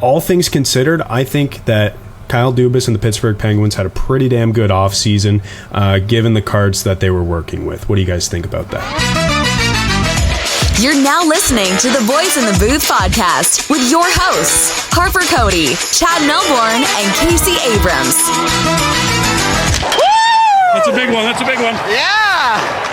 all things considered, I think that Kyle Dubas and the Pittsburgh Penguins had a pretty damn good offseason, given the cards that they were working with. What do you guys think about that? You're now listening to the Boys in the Booth podcast with your hosts, Harper Cody, Chad Melbourne, and Casey Abrams. That's a big one. That's a big one. Yeah!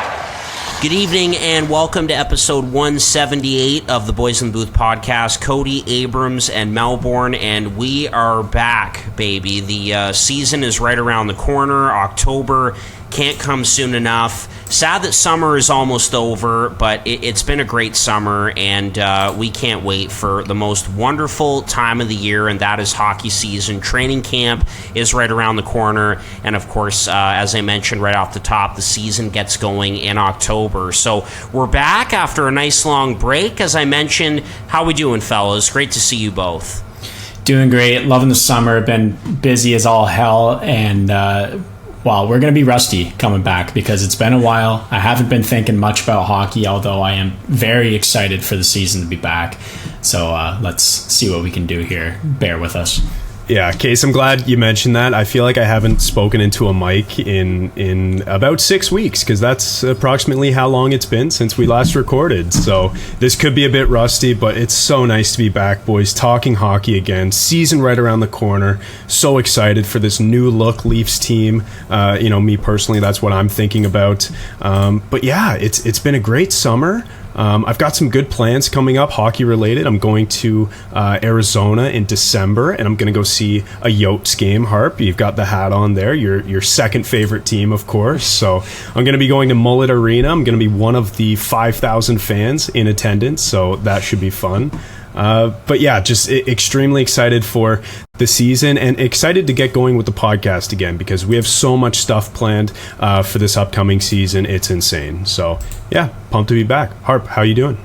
Good evening and welcome to episode 178 of the Boys in the Booth podcast. Cody, Abrams, and Melbourne, and we are back, baby. The season is right around the corner. October can't come soon enough. Sad that summer is almost over, but it's been a great summer, and we can't wait for the most wonderful time of the year, and that is hockey season. Training camp is right around the corner, and of course, as I mentioned right off the top, the season gets going in October. So we're back after a nice long break. As I mentioned, how we doing, fellas? Great to see you both. Doing great. Loving the summer. Been busy as all hell, and well, we're going to be rusty coming back because it's been a while. I haven't been thinking much about hockey, although I am very excited for the season to be back. So let's see what we can do here. Bear with us. Yeah, Case, I'm glad you mentioned that. I feel like I haven't spoken into a mic in about 6 weeks, because that's approximately how long it's been since we last recorded. So this could be a bit rusty, but it's so nice to be back, boys, talking hockey again. Season right around the corner. So excited for this new look Leafs team. Me personally, that's what I'm thinking about. But yeah, it's been a great summer. I've got some good plans coming up, hockey related. I'm going to Arizona in December, and I'm going to go see a Yotes game. Harp, you've got the hat on there. Your second favorite team, of course. So I'm going to be going to Mullet Arena. I'm going to be one of the 5,000 fans in attendance, so that should be fun. But yeah, just extremely excited for the season and excited to get going with the podcast again, because we have so much stuff planned for this upcoming season. It's insane. So yeah, pumped to be back. Harp, how you doing?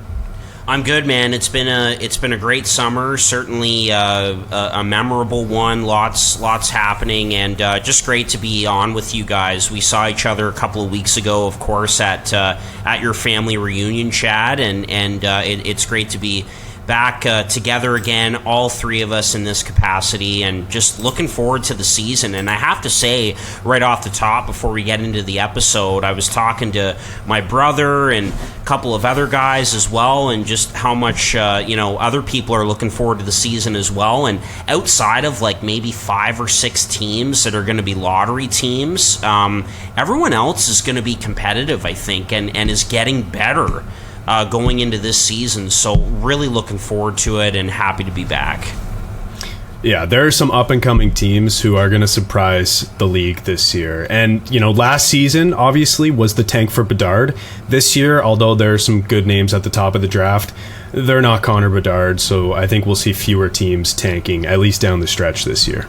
I'm good, man. It's been a great summer. Certainly a memorable one. Lots happening, and just great to be on with you guys. We saw each other a couple of weeks ago, of course, at your family reunion, Chad, and it's great to be back together again, all three of us in this capacity, and just looking forward to the season. And I have to say, right off the top, before we get into the episode, I was talking to my brother and a couple of other guys as well, and just how much other people are looking forward to the season as well. And outside of like maybe 5 or 6 teams that are going to be lottery teams, everyone else is going to be competitive, I think, and is getting better going into this season. So really looking forward to it and happy to be back. Yeah, there are some up-and-coming teams who are going to surprise the league this year. And, last season, obviously, was the tank for Bedard. This year, although there are some good names at the top of the draft, they're not Connor Bedard, so I think we'll see fewer teams tanking, at least down the stretch this year.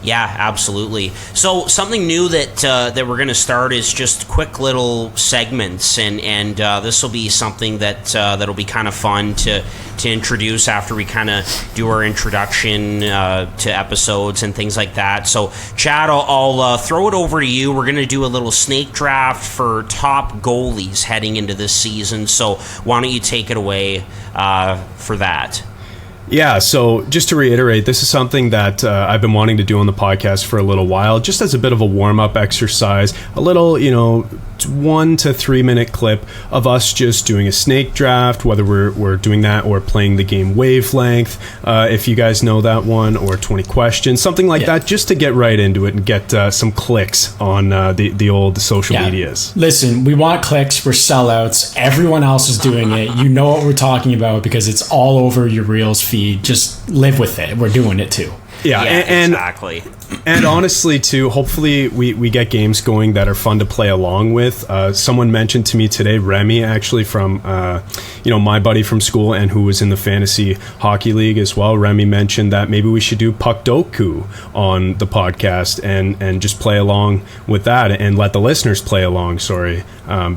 Yeah, absolutely. So something new that we're going to start is just quick little segments, and this will be something that'll be kind of fun to introduce after we kind of do our introduction to episodes and things like that. So Chad, I'll throw it over to you. We're going to do a little snake draft for top goalies heading into this season. So why don't you take it away for that? Yeah, so just to reiterate, this is something that I've been wanting to do on the podcast for a little while, just as a bit of a warm-up exercise, a little, 1 to 3 minute clip of us just doing a snake draft, whether we're doing that or playing the game Wavelength, if you guys know that one, or 20 questions, something like that, just to get right into it and get some clicks on the old social medias. Listen, we want clicks. We're sellouts. Everyone else is doing it. You know what we're talking about because it's all over your Reels feed. Just live with it. We're doing it too. Yeah, and exactly. And honestly, too, hopefully we get games going that are fun to play along with. Someone mentioned to me today, Remy, actually from my buddy from school and who was in the fantasy hockey league as well. Remy mentioned that maybe we should do Puck Doku on the podcast and just play along with that and let the listeners play along.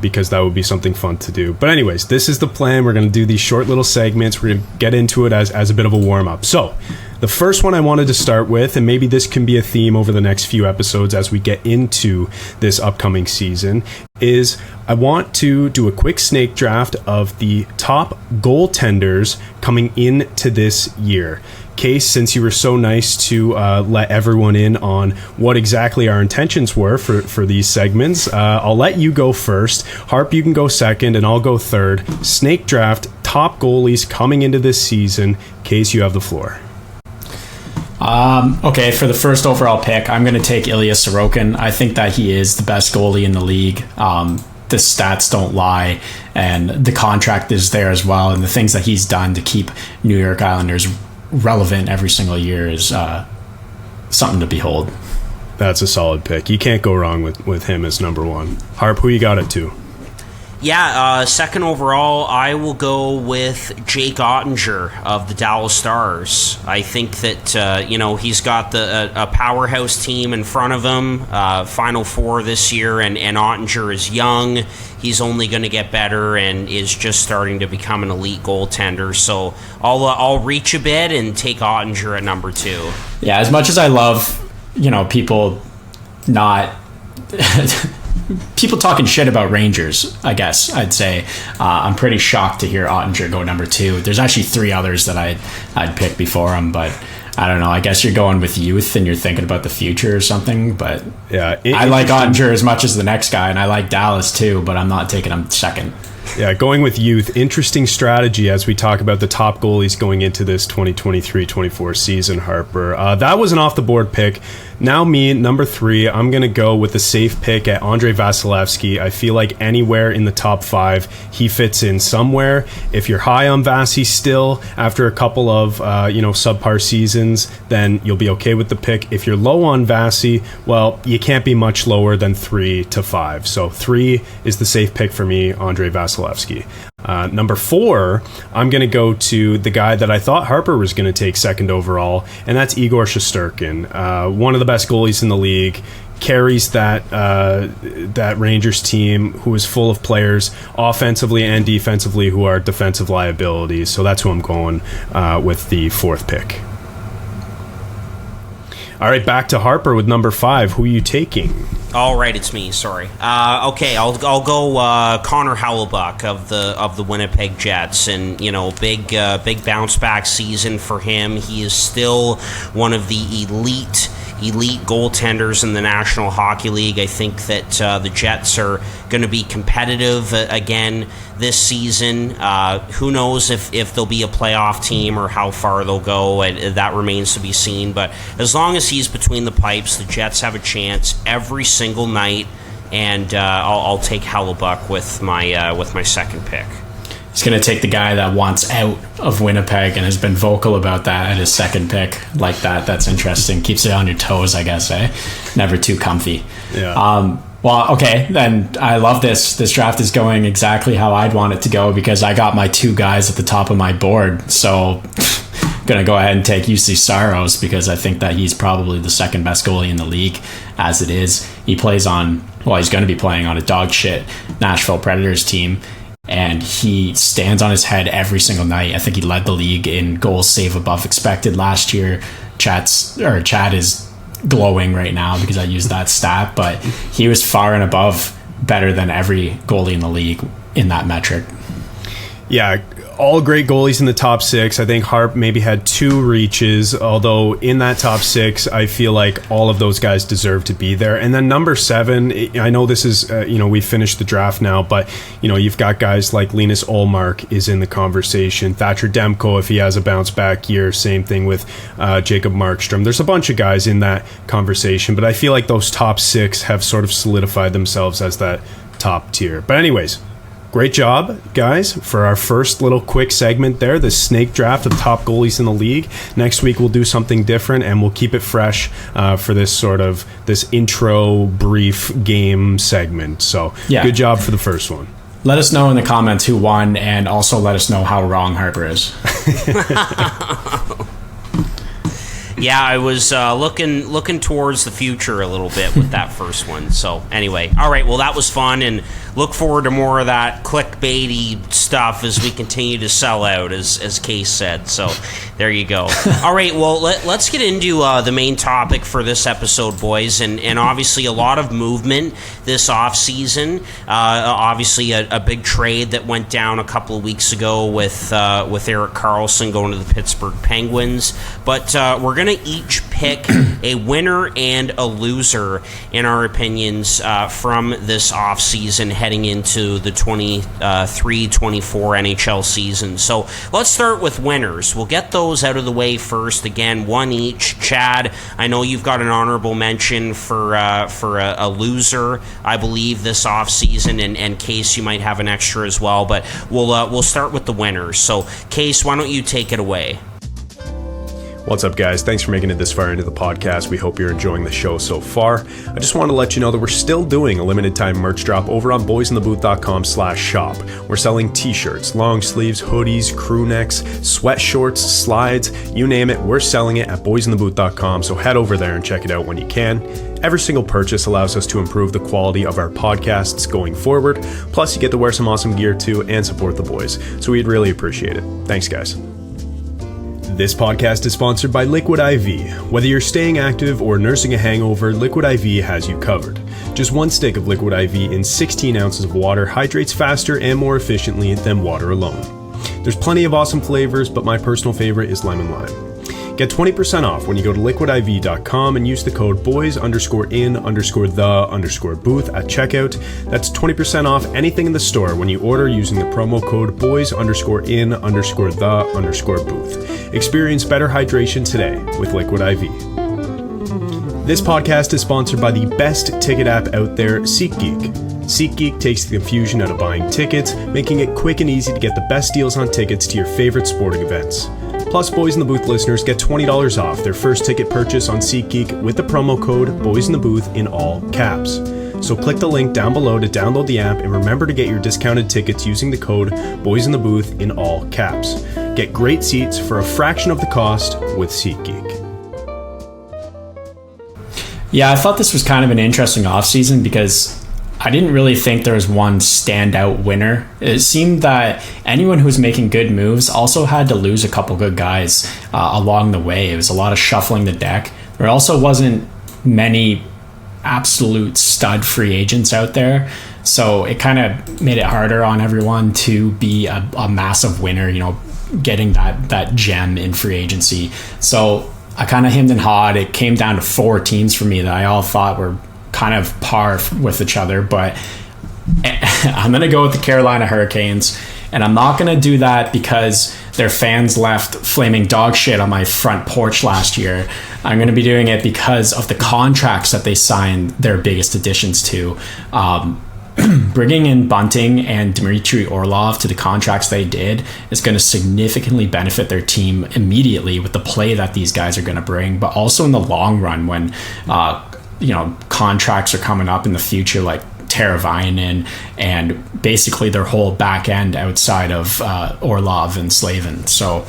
Because that would be something fun to do. But anyways, this is the plan. We're going to do these short little segments. We're going to get into it as a bit of a warm up. So The first one I wanted to start with, and maybe this can be a theme over the next few episodes as we get into this upcoming season, is I want to do a quick snake draft of the top goaltenders coming into this year. Case, since you were so nice to let everyone in on what exactly our intentions were for these segments, I'll let you go first. Harp, you can go second, and I'll go third. Snake draft, top goalies coming into this season. Case, you have the floor. Okay, for the first overall pick, I'm going to take Ilya Sorokin. I think that he is the best goalie in the league. The stats don't lie, and the contract is there as well, and the things that he's done to keep New York Islanders relevant every single year is something to behold. That's a solid pick. You can't go wrong with him as number one. Harp, who you got it to? Yeah, second overall, I will go with Jake Ottinger of the Dallas Stars. I think that, he's got a powerhouse team in front of him, Final Four this year, and Ottinger is young. He's only going to get better and is just starting to become an elite goaltender. So I'll reach a bit and take Ottinger at number 2. Yeah, as much as I love, people not... people talking shit about Rangers, I guess I'd say. I'm pretty shocked to hear Ottinger go number 2. There's actually 3 others that I'd pick before him, but I don't know. I guess you're going with youth and you're thinking about the future or something, but yeah, I like Ottinger as much as the next guy, and I like Dallas too, but I'm not taking him second. Yeah, going with youth, interesting strategy as we talk about the top goalies going into this 2023-24 season, Harper. That was an off-the-board pick. Now me, number 3, I'm going to go with the safe pick at Andrei Vasilevsky. I feel like anywhere in the top 5, he fits in somewhere. If you're high on Vasi still, after a couple of subpar seasons, then you'll be okay with the pick. If you're low on Vasi, well, you can't be much lower than 3 to 5. So 3 is the safe pick for me, Andrei Vasilevsky. Number 4, I'm going to go to the guy that I thought Harper was going to take second overall, and that's Igor Shesterkin. One of the best goalies in the league, carries that Rangers team, who is full of players offensively and defensively who are defensive liabilities. So that's who I'm going with the 4th pick. All right, back to Harper with number 5. Who are you taking? All right, it's me. Sorry. Okay, I'll go Connor Hellebuyck of the Winnipeg Jets, and big bounce back season for him. He is still one of the elite goaltenders in the National Hockey League. I think that the Jets are going to be competitive again this season. Who knows if they'll be a playoff team or how far they'll go. That remains to be seen. But as long as he's between the pipes, the Jets have a chance every single night. And I'll take Hellebuyck with my second pick. He's going to take the guy that wants out of Winnipeg and has been vocal about that at his second pick. Like that. That's interesting. Keeps it on your toes, I guess, eh? Never too comfy. Yeah. Well, okay, then I love this. This draft is going exactly how I'd want it to go because I got my 2 guys at the top of my board. So I'm going to go ahead and take UC Saros because I think that he's probably the second best goalie in the league as it is. He's going to be playing on a dog shit Nashville Predators team. And he stands on his head every single night. I think he led the league in goals save above expected last year. Chad is glowing right now because I used that stat, but he was far and above better than every goalie in the league in that metric. Yeah, all great goalies in the top 6. I think Harp maybe had 2 reaches, although in that top 6, I feel like all of those guys deserve to be there. And then number 7, I know this is, we finished the draft now, but, you've got guys like Linus Ullmark is in the conversation. Thatcher Demko, if he has a bounce back year, same thing with Jacob Markstrom. There's a bunch of guys in that conversation, but I feel like those top 6 have sort of solidified themselves as that top tier. But anyways, great job, guys, for our first little quick segment there, the snake draft of the top goalies in the league. Next week, we'll do something different, and we'll keep it fresh for this intro brief game segment. So Good job for the first one. Let us know in the comments who won, and also let us know how wrong Harper is. Yeah, I was looking towards the future a little bit with that first one. So anyway, all right, well, that was fun, and look forward to more of that. Click clickbaity stuff as we continue to sell out, as Case said. So there you go. All right, well, let's get into the main topic for this episode, boys. And obviously a lot of movement this offseason. Obviously a big trade that went down a couple of weeks ago with Erik Karlsson going to the Pittsburgh Penguins. But we're going to each pick a winner and a loser, in our opinions, from this offseason heading into the 23-24 NHL season. So let's start with winners. We'll get those out of the way first. Again, one each. Chad, I know you've got an honorable mention for a loser, I believe, this offseason, and Case, you might have an extra as well, but we'll start with the winners. So, Case, why don't you take it away? What's up, guys? Thanks for making it this far into the podcast. We hope you're enjoying the show so far. I just want to let you know that we're still doing a limited time merch drop over on boysinthebooth.com/shop. We're selling t-shirts, long sleeves, hoodies, crew necks, sweat shorts, slides, you name it, we're selling it at boysinthebooth.com, so head over there and check it out when you can. Every single purchase allows us to improve the quality of our podcasts going forward, plus you get to wear some awesome gear too and support the boys, so we'd really appreciate it. Thanks, guys. This podcast is sponsored by Liquid IV. Whether you're staying active or nursing a hangover, Liquid IV has you covered. Just one stick of Liquid IV in 16 ounces of water hydrates faster and more efficiently than water alone. There's plenty of awesome flavors, but my personal favorite is lemon lime. Get 20% off when you go to liquidiv.com and use the code boys_in_the_booth at checkout. That's 20% off anything in the store when you order using the promo code boys_in_the_booth. Experience better hydration today with Liquid IV. This podcast is sponsored by the best ticket app out there, SeatGeek. SeatGeek takes the confusion out of buying tickets, making it quick and easy to get the best deals on tickets to your favorite sporting events. Plus, Boys in the Booth listeners get $20 off their first ticket purchase on SeatGeek with the promo code Boys in the Booth in all caps. So click the link down below to download the app and remember to get your discounted tickets using the code Boys in the Booth in all caps. Get great seats for a fraction of the cost with SeatGeek. Yeah, I thought this was kind of an interesting offseason because I didn't really think there was one standout winner. It seemed that anyone who was making good moves also had to lose a couple good guys along the way. It was a lot of shuffling the deck. There also wasn't many absolute stud free agents out there. So it kind of made it harder on everyone to be a massive winner, you know, getting that gem in free agency. So I kind of hemmed and hawed. It came down to 4 teams for me that I all thought were kind of par with each other, but I'm going to go with the Carolina Hurricanes, and I'm not going to do that because their fans left flaming dog shit on my front porch last year. I'm going to be doing it because of the contracts that they signed their biggest additions to. Bringing in Bunting and Dmitry Orlov to the contracts they did is going to significantly benefit their team immediately with the play that these guys are going to bring, but also in the long run when contracts are coming up in the future, like Teravainen and basically their whole back end outside of Orlov and Slavin. So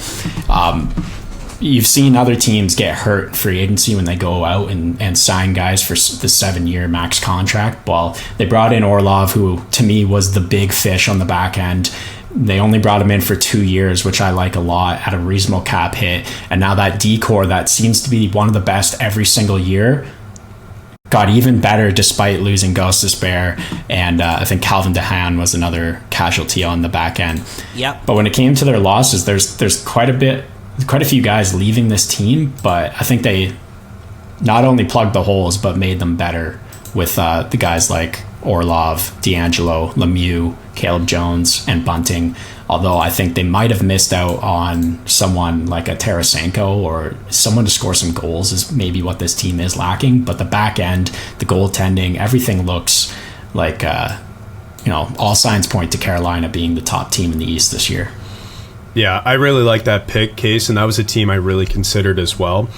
you've seen other teams get hurt in free agency when they go out and sign guys for the 7-year max contract. Well, they brought in Orlov, who to me was the big fish on the back end. They only brought him in for 2 years, which I like a lot, at a reasonable cap hit. And now that D-core that seems to be one of the best every single year got even better despite losing Gostisbehere, and I think Calvin DeHaan was another casualty on the back end. Yep. But when it came to their losses, there's quite a few guys leaving this team, but I think they not only plugged the holes but made them better with the guys like Orlov, D'Angelo, Lemieux, Caleb Jones, and Bunting. Although I think they might have missed out on someone like a Tarasenko or someone to score some goals is maybe what this team is lacking. But the back end, the goaltending, everything looks like, all signs point to Carolina being the top team in the East this year. Yeah, I really like that pick, Case, and that was a team I really considered as well.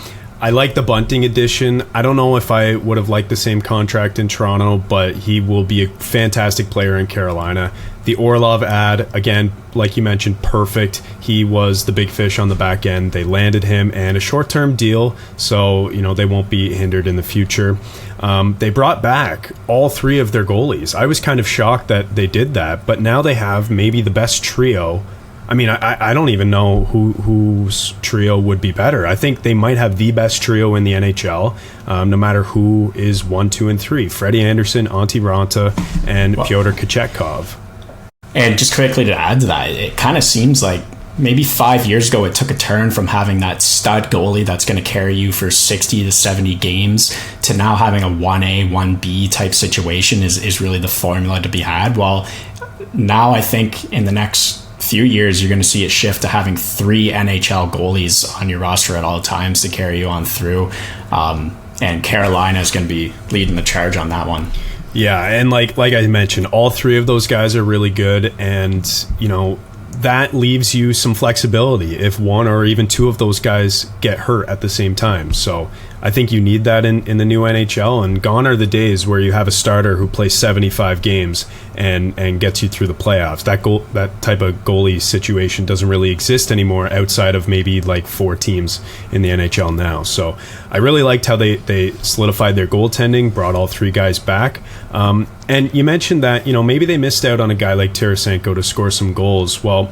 I like the Bunting addition. I don't know if I would have liked the same contract in Toronto, but he will be a fantastic player in Carolina. The Orlov ad, again, like you mentioned, perfect. He was the big fish on the back end. They landed him, and a short-term deal, so they won't be hindered in the future. They brought back all three of their goalies. I was kind of shocked that they did that, but now they have maybe the best trio. I mean, I don't even know whose trio would be better. I think they might have the best trio in the NHL, no matter who is 1, 2, and 3. Freddie Anderson, Antti Ranta, and Pyotr Kochetkov. And just quickly to add to that, it kind of seems like maybe 5 years ago it took a turn from having that stud goalie that's going to carry you for 60 to 70 games to now having a 1A, 1B type situation is really the formula to be had. Well, now I think in the next few years you're going to see it shift to having 3 NHL goalies on your roster at all times to carry you on through, and Carolina is going to be leading the charge on that one. Yeah, and like I mentioned, all three of those guys are really good, and that leaves you some flexibility if one or even two of those guys get hurt at the same time. So I think you need that in the new NHL, and gone are the days where you have a starter who plays 75 games and gets you through the playoffs. That type of goalie situation doesn't really exist anymore outside of maybe like 4 teams in the NHL now. So I really liked how they solidified their goaltending, brought all 3 guys back. And you mentioned that, maybe they missed out on a guy like Tarasenko to score some goals. Well,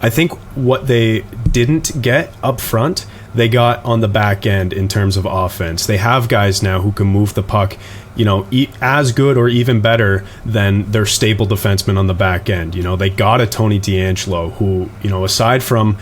I think what they didn't get up front, they got on the back end in terms of offense. They have guys now who can move the puck, as good or even better than their staple defenseman on the back end. They got a Tony DeAngelo who, aside from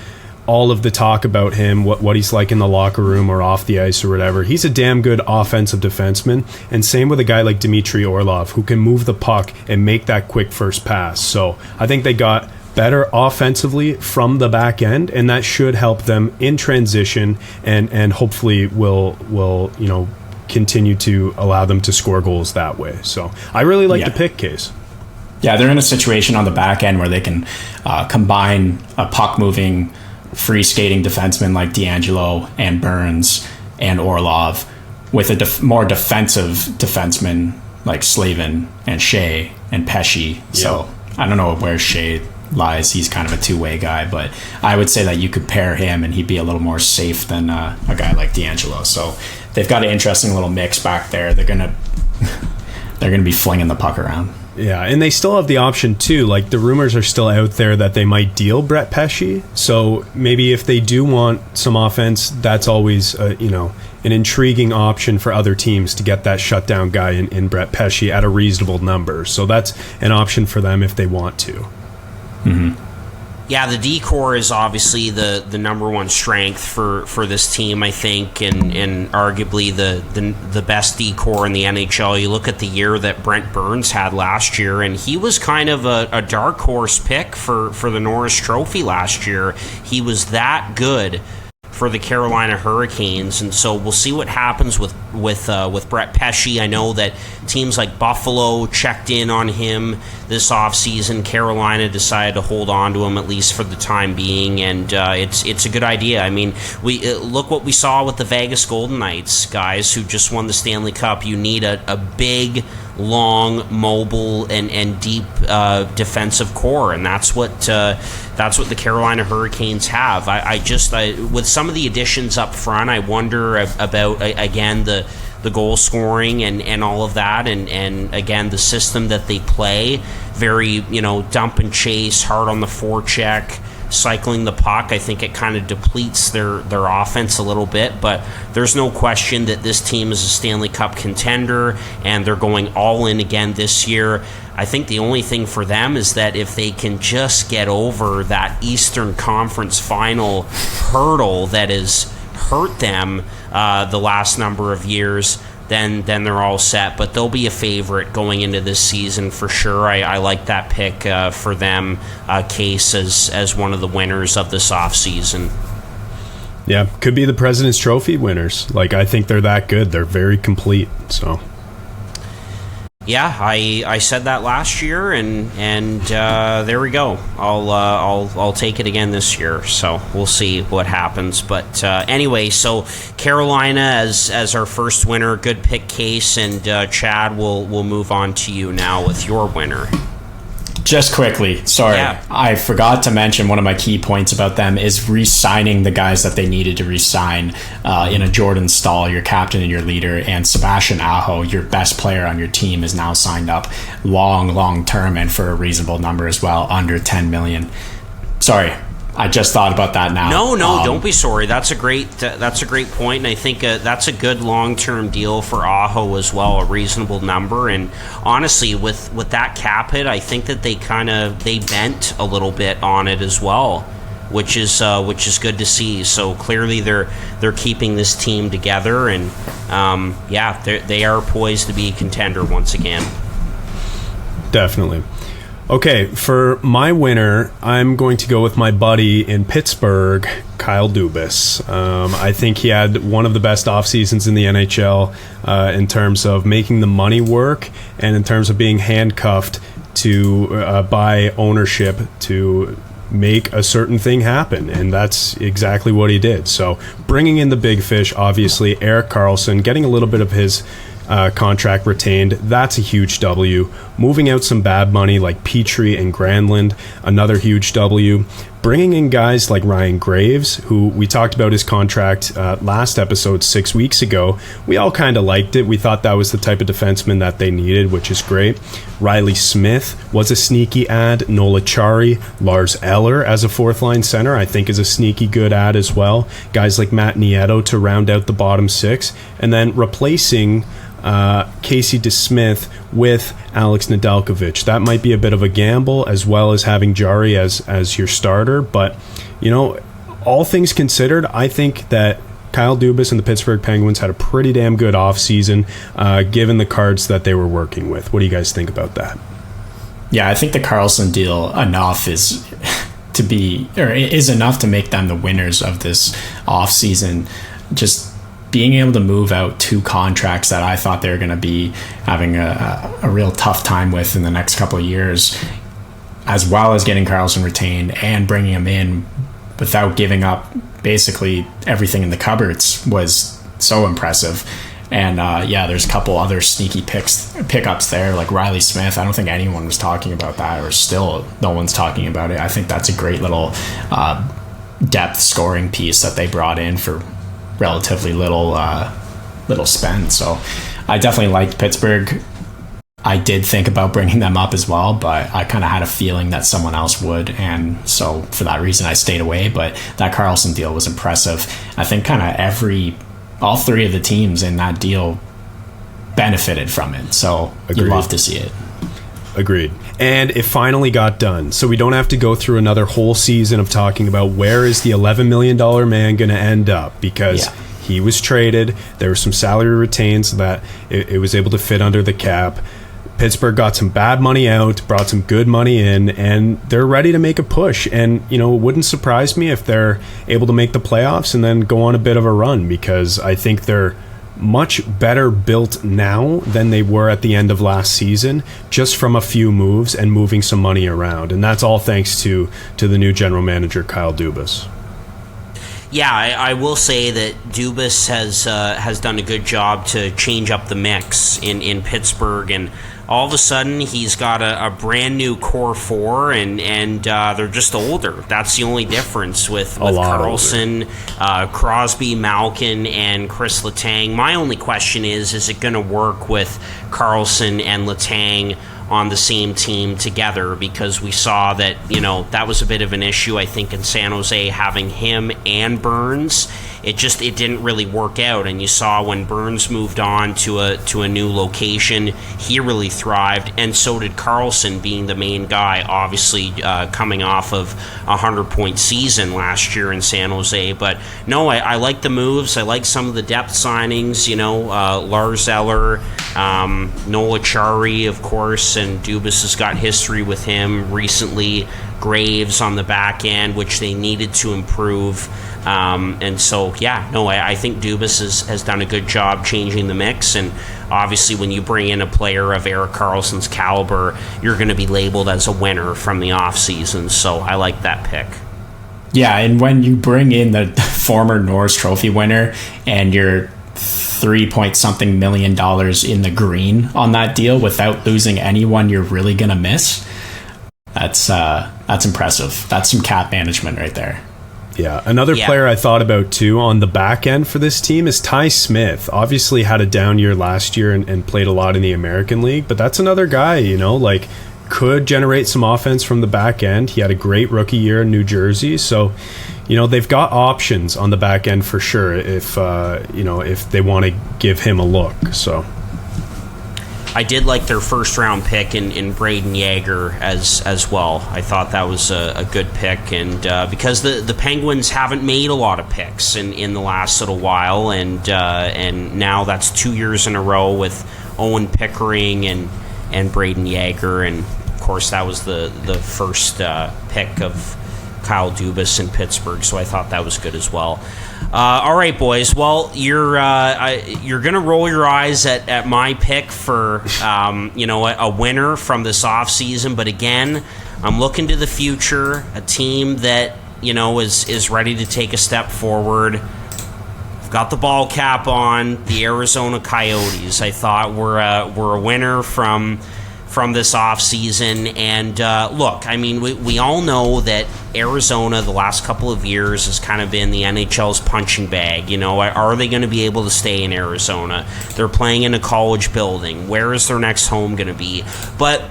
all of the talk about him, what he's like in the locker room or off the ice or whatever, he's a damn good offensive defenseman. And same with a guy like Dmitry Orlov, who can move the puck and make that quick first pass. So I think they got better offensively from the back end, and that should help them in transition and hopefully will continue to allow them to score goals that way. So I really like the pick, Case. Yeah, they're in a situation on the back end where they can combine a puck-moving, free-skating defenseman like DeAngelo and Burns and Orlov with a more defensive defenseman like Slavin and Shea and Pesci. So I don't know where Shea lies. He's kind of a two-way guy, but I would say that you could pair him and he'd be a little more safe than a guy like DeAngelo. So they've got an interesting little mix back there. They're gonna be flinging the puck around. Yeah, and they still have the option too. Like, the rumors are still out there that they might deal Brett Pesci. So maybe if they do want some offense, that's always an intriguing option for other teams to get that shutdown guy in Brett Pesci at a reasonable number. So that's an option for them if they want to. Mm-hmm. Yeah, the D-core is obviously the number one strength for this team, I think, and arguably the best D-core in the NHL. You look at the year that Brent Burns had last year, and he was kind of a dark horse pick for the Norris Trophy last year. He was that good for the Carolina Hurricanes, and so we'll see what happens with Brett Pesci. I know that teams like Buffalo checked in on him this offseason. Carolina decided to hold on to him at least for the time being, and it's a good idea. I mean, we look what we saw with the Vegas Golden Knights, guys, who just won the Stanley Cup. You need a big, long, mobile, and deep defensive core, and that's what the Carolina Hurricanes have. I with some of the additions up front, I wonder about again the goal scoring and all of that, and again the system that they play, very dump and chase, hard on the forecheck, cycling the puck. I think it kind of depletes their offense a little bit, but there's no question that this team is a Stanley Cup contender, and they're going all in again this year. I think the only thing for them is that if they can just get over that Eastern Conference final hurdle that has hurt them the last number of years, then they're all set. But they'll be a favorite going into this season for sure. I like that pick for them, Case, as one of the winners of this offseason. Yeah, could be the President's Trophy winners. Like, I think they're that good. They're very complete, so... Yeah, I said that last year, and there we go. I'll take it again this year. So we'll see what happens. But anyway, so Carolina as our first winner, good pick, Case, and Chad. We'll move on to you now with your winner. Just quickly, sorry, Yeah. I forgot to mention one of my key points about them is re-signing the guys that they needed to re-sign in a Jordan Stahl, your captain and your leader, and Sebastian Aho, your best player on your team, is now signed up long term and for a reasonable number as well, under 10 million. Sorry, I just thought about that now. No, don't be sorry. That's a great point, and I think that's a good long-term deal for Aho as well, a reasonable number. And honestly, with that cap hit, I think that they bent a little bit on it as well, which is good to see. So clearly they're keeping this team together, and they are poised to be a contender once again. Definitely. Okay, for my winner, I'm going to go with my buddy in Pittsburgh, Kyle Dubas. I think he had one of the best off seasons in the NHL in terms of making the money work and in terms of being handcuffed to by ownership to make a certain thing happen, and that's exactly what he did. So bringing in the big fish, obviously, Erik Karlsson, getting a little bit of his contract retained, that's a huge W. Moving out some bad money like Petrie and Granlund, another huge W. Bringing in guys like Ryan Graves, who we talked about his contract last episode 6 weeks ago. We all kind of liked it. We thought that was the type of defenseman that they needed, which is great. Riley Smith was a sneaky ad. Nola Chari, Lars Eller as a fourth line center, I think is a sneaky good ad as well. Guys like Matt Nieto to round out the bottom six, and then replacing Casey DeSmith with Alex Nedeljkovic. That might be a bit of a gamble, as well as having Jari as your starter, but all things considered, I think that Kyle Dubas and the Pittsburgh Penguins had a pretty damn good offseason given the cards that they were working with. What do you guys think about that? Yeah, I think the Karlsson deal is enough to make them the winners of this offseason. Just being able to move out two contracts that I thought they were going to be having a real tough time with in the next couple of years, as well as getting Karlsson retained and bringing him in without giving up basically everything in the cupboards, was so impressive. And there's a couple other sneaky pickups there, like Riley Smith. I don't think anyone was talking about that, or still no one's talking about it. I think that's a great little depth scoring piece that they brought in for relatively little spend. So I definitely liked Pittsburgh. I did think about bringing them up as well, but I kind of had a feeling that someone else would, and so for that reason I stayed away. But that Karlsson deal was impressive. I think kind of all three of the teams in that deal benefited from it, so you love to see it. Agreed. And it finally got done, so we don't have to go through another whole season of talking about where is the $11 million man going to end up, because he was traded. There were some salary retains that it was able to fit under the cap. Pittsburgh got some bad money out, brought some good money in, and they're ready to make a push. And, it wouldn't surprise me if they're able to make the playoffs and then go on a bit of a run, because I think they're much better built now than they were at the end of last season, just from a few moves and moving some money around. And that's all thanks to the new general manager, Kyle Dubas. Yeah, I will say that Dubas has done a good job to change up the mix in Pittsburgh, and all of a sudden he's got a brand new core four, and they're just older. That's the only difference with Karlsson, Crosby, Malkin, and Chris Letang. My only question is it going to work with Karlsson and Letang on the same team together? Because we saw that that was a bit of an issue, I think, in San Jose, having him and Burns. It didn't really work out, and you saw when Burns moved on to a new location, he really thrived, and so did Karlsson, being the main guy, obviously coming off of a 100-point season last year in San Jose. But no, I like the moves. I like some of the depth signings, Lars Eller, Nola Chari, of course, and Dubas has got history with him recently. Graves on the back end, which they needed to improve. And so, I think Dubas has done a good job changing the mix. And obviously, when you bring in a player of Erik Karlsson's caliber, you're going to be labeled as a winner from the offseason. So I like that pick. Yeah, and when you bring in the former Norris Trophy winner and you're $3-point-something million in the green on that deal without losing anyone you're really going to miss, That's impressive. That's some cap management right there. Yeah, another player I thought about too on the back end for this team is Ty Smith. Obviously had a down year last year and played a lot in the American League, but that's another guy, you know, like could generate some offense from the back end. He had a great rookie year in New Jersey, so you know they've got options on the back end for sure if if they want to give him a look. So I did like their first round pick in Braden Yeager as well. I thought that was a good pick, and because the Penguins haven't made a lot of picks in the last little while, and now that's 2 years in a row with Owen Pickering and Braden Yeager, and of course that was the first pick of Kyle Dubas in Pittsburgh, so I thought that was good as well. All right, boys. Well, you're gonna roll your eyes at my pick for a winner from this offseason, but again, I'm looking to the future, a team that is ready to take a step forward. I've got the ball cap on, the Arizona Coyotes. I thought we're a winner from this offseason. And look, I mean, we all know that Arizona the last couple of years has kind of been the NHL's punching bag. Are they going to be able to stay in Arizona? They're playing in a college building. Where is their next home going to be? But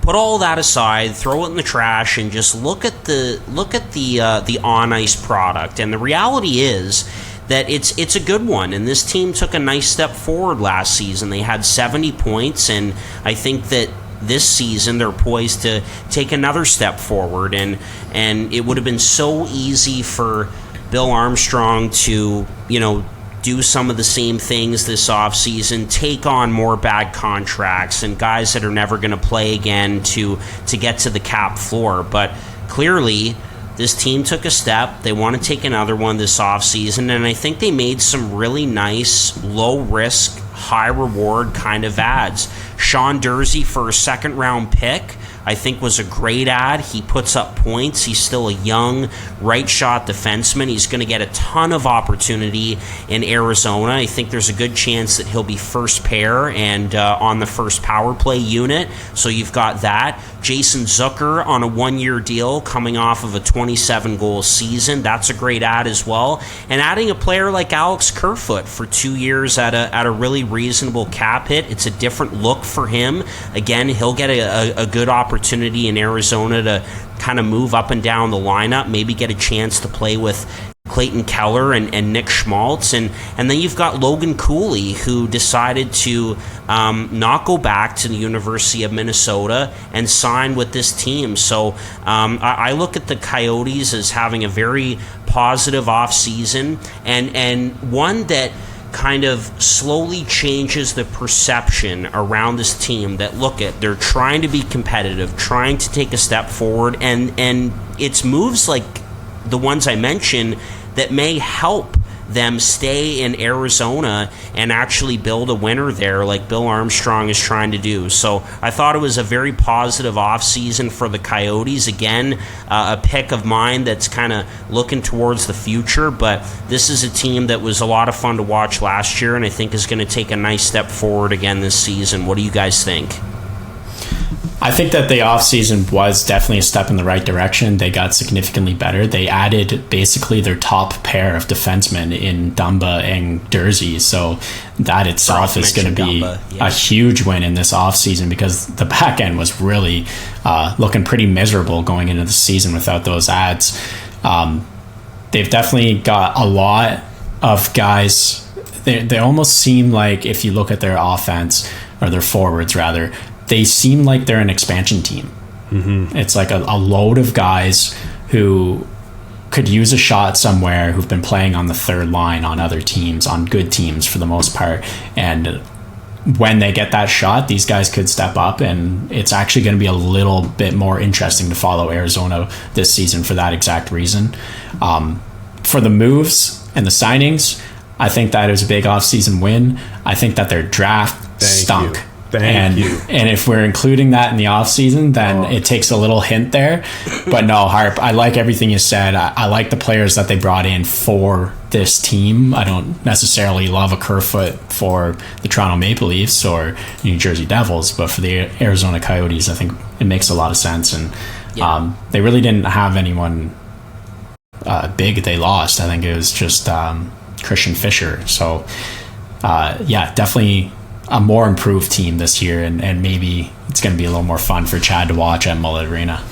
put all that aside, throw it in the trash, and just look at the on ice product. And the reality is that it's a good one, and this team took a nice step forward last season. They had 70 points, and I think that this season they're poised to take another step forward, and it would have been so easy for Bill Armstrong to do some of the same things this offseason, take on more bad contracts and guys that are never going to play again to get to the cap floor. But clearly this team took a step. They want to take another one this offseason, and I think they made some really nice, low-risk, high-reward kind of ads. Sean Durzi for a second-round pick, I think, was a great ad. He puts up points. He's still a young right-shot defenseman. He's going to get a ton of opportunity in Arizona. I think there's a good chance that he'll be first pair and on the first power play unit. So you've got that. Jason Zucker on a one-year deal coming off of a 27-goal season. That's a great ad as well. And adding a player like Alex Kerfoot for 2 years at a really reasonable cap hit. It's a different look for him. Again, he'll get a good opportunity in Arizona to kind of move up and down the lineup, maybe get a chance to play with Clayton Keller and Nick Schmaltz, and then you've got Logan Cooley, who decided to not go back to the University of Minnesota and sign with this team. So I look at the Coyotes as having a very positive offseason, and one that kind of slowly changes the perception around this team that they're trying to be competitive, trying to take a step forward, and it's moves like the ones I mentioned that may help them stay in Arizona and actually build a winner there like Bill Armstrong is trying to do. So I thought it was a very positive offseason for the Coyotes. Again, a pick of mine that's kind of looking towards the future, but this is a team that was a lot of fun to watch last year and I think is going to take a nice step forward again this season. What do you guys think? I think that the offseason was definitely a step in the right direction. They got significantly better. They added basically their top pair of defensemen in Dumba and Durzi. So that itself is going to be a huge win in this offseason because the back end was really looking pretty miserable going into the season without those ads. They've definitely got a lot of guys. They almost seem like, if you look at their offense, or their forwards rather, they seem like they're an expansion team. Mm-hmm. It's like a load of guys who could use a shot somewhere, who've been playing on the third line on other teams, on good teams for the most part. And when they get that shot, these guys could step up, and it's actually going to be a little bit more interesting to follow Arizona this season for that exact reason. For the moves and the signings, I think that is a big offseason win. I think that their draft stunk. Thank you. And if we're including that in the off season, then it takes a little hint there. But no, Harp, I like everything you said. I like the players that they brought in for this team. I don't necessarily love a Kerfoot for the Toronto Maple Leafs or New Jersey Devils, but for the Arizona Coyotes, I think it makes a lot of sense. And they really didn't have anyone big they lost. I think it was just Christian Fischer. So definitely a more improved team this year, and maybe it's going to be a little more fun for Chad to watch at Mullet Arena.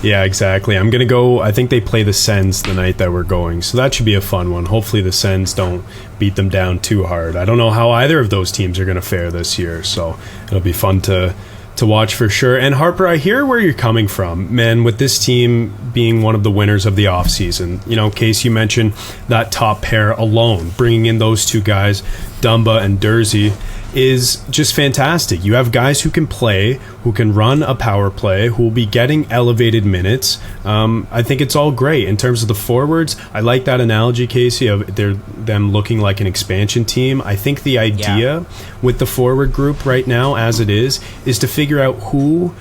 Yeah, exactly. I'm going to go. I think they play the Sens the night that we're going, so that should be a fun one. Hopefully the Sens don't beat them down too hard. I don't know how either of those teams are going to fare this year, so it'll be fun to watch for sure. And Harper, I hear where you're coming from, man, with this team being one of the winners of the offseason. You know, Case, you mentioned that top pair alone, bringing in those two guys, Dumba and Dursey, is just fantastic. You have guys who can play, who can run a power play, who will be getting elevated minutes. I think it's all great. In terms of the forwards, I like that analogy, Casey, of them looking like an expansion team. I think the idea with the forward group right now, as it is to figure out who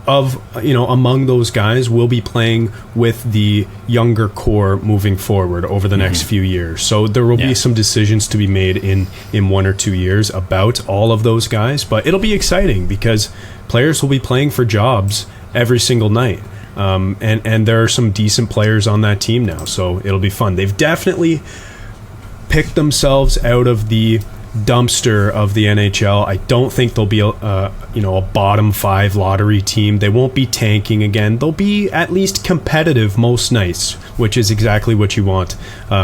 among those guys will be playing with the younger core moving forward over the next few years. So there will be some decisions to be made in 1 or 2 years about all of those guys, but it'll be exciting because players will be playing for jobs every single night. And there are some decent players on that team now, so it'll be fun. They've definitely picked themselves out of the dumpster of the NHL. I don't think they'll be a bottom 5 lottery team. They won't be tanking again. They'll be at least competitive most nights, which is exactly what you want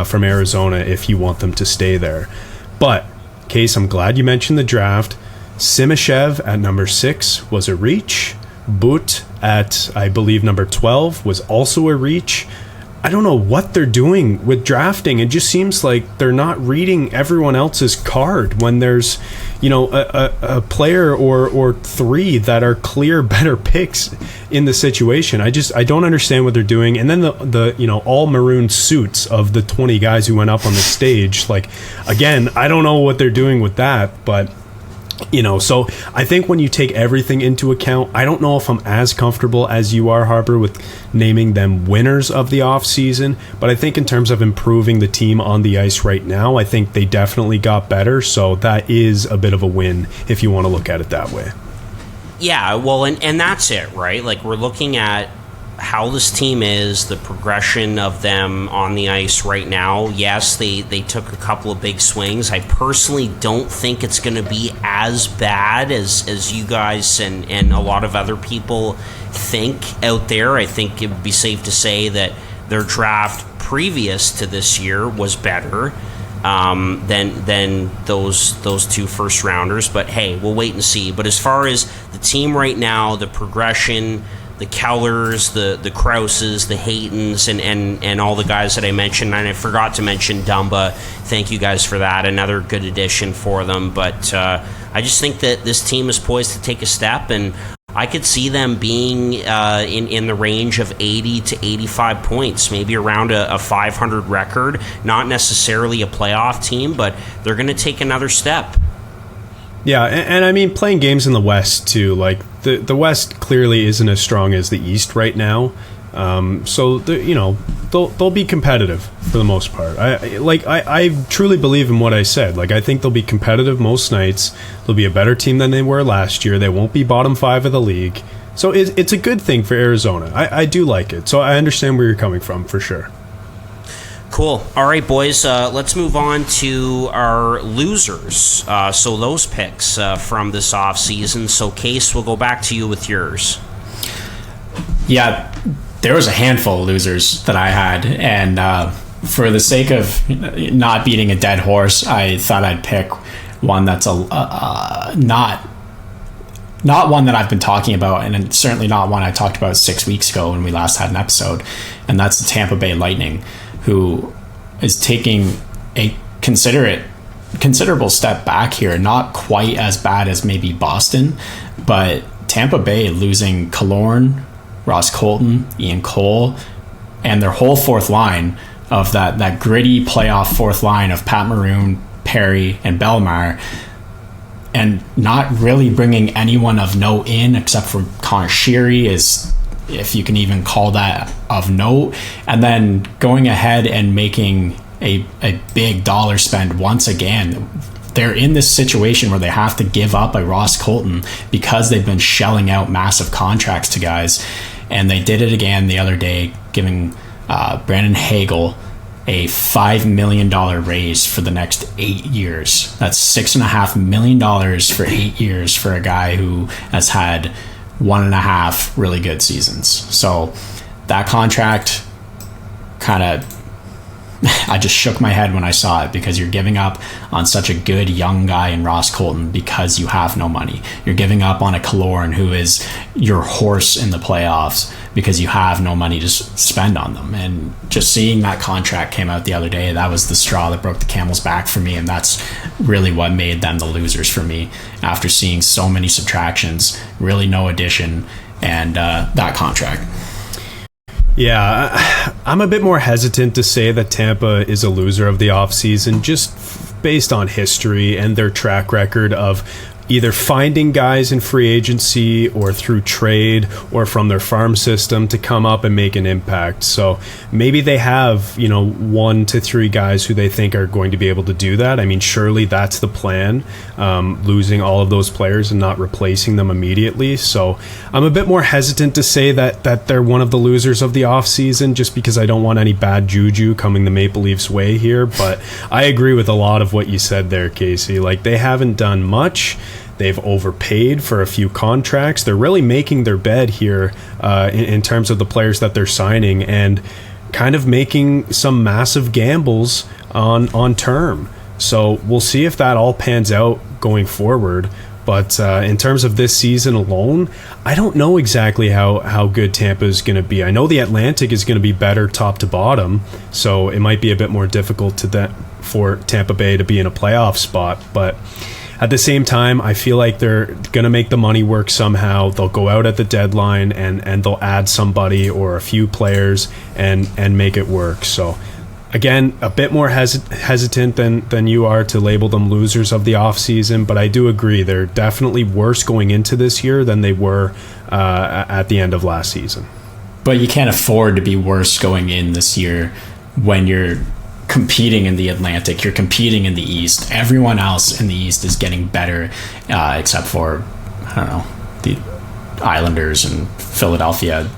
from Arizona if you want them to stay there. But Case, I'm glad you mentioned the draft. Simashev at number 6 was a reach. Boot at, I believe, number 12 was also a reach. I don't know what they're doing with drafting. It just seems like they're not reading everyone else's card when there's, a player or 3 that are clear better picks in the situation. I don't understand what they're doing. And then the all maroon suits of the 20 guys who went up on the stage. Like, again, I don't know what they're doing with that, but so I think when you take everything into account, I don't know if I'm as comfortable as you are, Harper, with naming them winners of the offseason, but I think in terms of improving the team on the ice right now, I think they definitely got better, so that is a bit of a win if you want to look at it that way. Yeah, well, and that's it, right? Like, we're looking at how this team is, the progression of them on the ice right now. Yes, they took a couple of big swings. I personally don't think it's going to be as bad as you guys and a lot of other people think out there. I think it would be safe to say that their draft previous to this year was better than those 2 first rounders. But hey, we'll wait and see. But as far as the team right now, the progression, the Kellers, the Krauses, the Haytons, and all the guys that I mentioned. And I forgot to mention Dumba. Thank you guys for that. Another good addition for them. But I just think that this team is poised to take a step, and I could see them being in the range of 80 to 85 points, maybe around a 500 record. Not necessarily a playoff team, but they're going to take another step. Yeah, and I mean, playing games in the West too, like the West clearly isn't as strong as the East right now. So they'll be competitive for the most part. I truly believe in what I said. Like, I think they'll be competitive most nights. They'll be a better team than they were last year. They won't be bottom 5 of the league. So it's a good thing for Arizona. I do like it. So I understand where you're coming from for sure. Cool. All right, boys, let's move on to our losers. So those picks from this offseason. So, Case, we'll go back to you with yours. Yeah, there was a handful of losers that I had, and for the sake of not beating a dead horse, I thought I'd pick one that's not one that I've been talking about, and certainly not one I talked about 6 weeks ago when we last had an episode, and that's the Tampa Bay Lightning, who is taking a considerable step back here. Not quite as bad as maybe Boston, but Tampa Bay losing Killorn, Ross Colton, Ian Cole, and their whole fourth line of that gritty playoff fourth line of Pat Maroon, Perry, and Bellemare. and not really bringing anyone of note in except for Connor Sheary, is, if you can even call that of note, and then going ahead and making a big dollar spend once again. They're in this situation where they have to give up a Ross Colton because they've been shelling out massive contracts to guys, and they did it again the other day, giving Brandon Hagel a $5 million raise for the next 8 years. That's $6.5 million for 8 years for a guy who has had 1.5 really good seasons. So that contract kind of, I just shook my head when I saw it, because you're giving up on such a good young guy in Ross Colton because you have no money. You're giving up on a Killorn who is your horse in the playoffs because you have no money to spend on them. And just seeing that contract came out the other day, that was the straw that broke the camel's back for me, and that's really what made them the losers for me after seeing so many subtractions, really no addition, and that contract. Yeah, I'm a bit more hesitant to say that Tampa is a loser of the offseason, just based on history and their track record of either finding guys in free agency or through trade or from their farm system to come up and make an impact. So maybe they have, 1 to 3 guys who they think are going to be able to do that. I mean, surely that's the plan, losing all of those players and not replacing them immediately. So I'm a bit more hesitant to say that they're one of the losers of the offseason, just because I don't want any bad juju coming the Maple Leafs way here. But I agree with a lot of what you said there, Casey. Like, they haven't done much. They've overpaid for a few contracts. They're really making their bed here in terms of the players that they're signing, and kind of making some massive gambles on term. So we'll see if that all pans out going forward. But in terms of this season alone, I don't know exactly how good Tampa is going to be. I know the Atlantic is going to be better top to bottom, so it might be a bit more difficult for Tampa Bay to be in a playoff spot. But at the same time, I feel like they're going to make the money work somehow. They'll go out at the deadline and they'll add somebody or a few players and make it work. So, again, a bit more hesitant than you are to label them losers of the offseason, but I do agree they're definitely worse going into this year than they were at the end of last season. But you can't afford to be worse going in this year when you're competing in the Atlantic, you're competing in the East. Everyone else in the East is getting better, except for, I don't know, the Islanders and Philadelphia.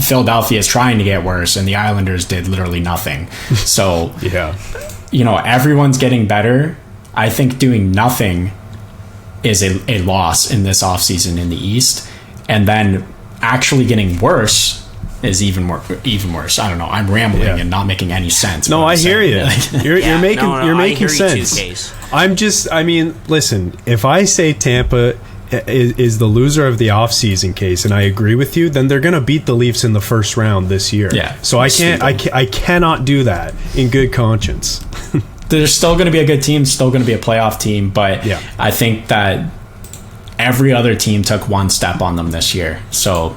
Philadelphia is trying to get worse, and the Islanders did literally nothing. So, yeah, everyone's getting better. I think doing nothing is a loss in this offseason in the East, and then actually getting worse is even worse. I don't know. I'm rambling and not making any sense. No, I hear you. You're making sense. Listen, if I say Tampa is the loser of the offseason case, and I agree with you, then they're going to beat the Leafs in the first round this year. Yeah. So I cannot do that in good conscience. They're still going to be a good team, still going to be a playoff team, but yeah. I think that every other team took one step on them this year. So